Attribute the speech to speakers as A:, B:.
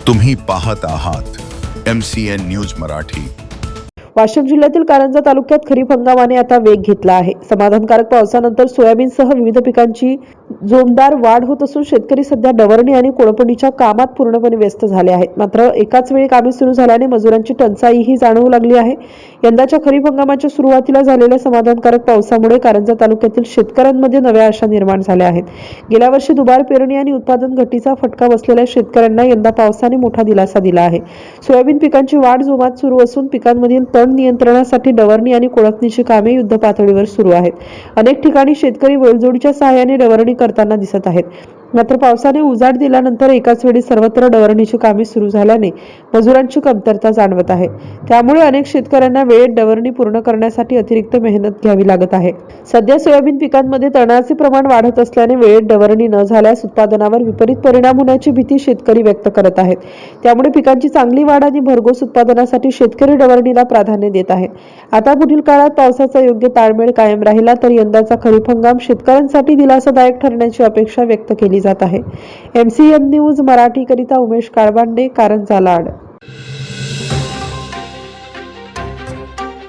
A: तुम्ही पाहत आहात MCN न्यूज मराठी।
B: वाशिम जिल्ह्यातील कारंजा तालुक्यात खरीप हंगामाने आता वेग घेतला आहे। समाधानकारक पावसानंतर सोयाबीनसह विविध पिकांची जोरदार वाढ होत असून शेतकरी सध्या डवरणी आणि कोळपणीच्या कामात पूर्णपणे व्यस्त झाले आहेत। मात्र एकाच वेळी कामे सुरू झाल्याने मजुरांची टंचाईही जाणवू लागली आहे। यंदाच्या खरीप हंगामाच्या सुरुवातीला झालेल्या समाधानकारक पावसामुळे कारंजा तालुक्यातील शेतकऱ्यांमध्ये नव्या आशा निर्माण झाल्या आहेत। गेल्या वर्षी दुबार पेरणी आणि उत्पादन घटीचा फटका बसलेल्या शेतकऱ्यांना यंदा पावसाने मोठा दिलासा दिला आहे। सोयाबीन पिकांची वाढ जोमात सुरू असून पिकांमधील तण नियंत्रणासाठी डवरणी आणि कोळपणीची कामे युद्ध पातळीवर सुरू आहेत। अनेक ठिकाणी शेतकरी बैलजोडीच्या सहाय्याने डवरणी करताना दिसत आहेत। मात्र पावसाने उजाड दिल्यानंतर एकाच वेळी सर्वत्र डवरणीची कामे सुरू झाल्याने मजुरांची कमतरता जाणवत आहे। त्यामुळे अनेक शेतकऱ्यांना वेळेत डवरणी पूर्ण करण्यासाठी अतिरिक्त मेहनत घ्यावी लागत आहे। सध्या सोयाबीन पिकांमध्ये तणाचे प्रमाण वाढत असल्याने वेळेत डवरणी न झाल्यास उत्पादनावर विपरीत परिणाम होण्याची भीती शेतकरी व्यक्त करत आहेत। त्यामुळे पिकांची चांगली वाढ आणि भरघोस उत्पादनासाठी शेतकरी डवरणीला प्राधान्य देत आहेत। आता पुढील काळात पावसाचा योग्य ताळमेळ कायम राहिला तर यंदाचा खरीप हंगाम शेतकऱ्यांसाठी दिलासादायक ठरण्याची अपेक्षा व्यक्त केली जात आहे। MCN न्यूज मराठी करिता उमेश काळबांडे, कारंजा लाड।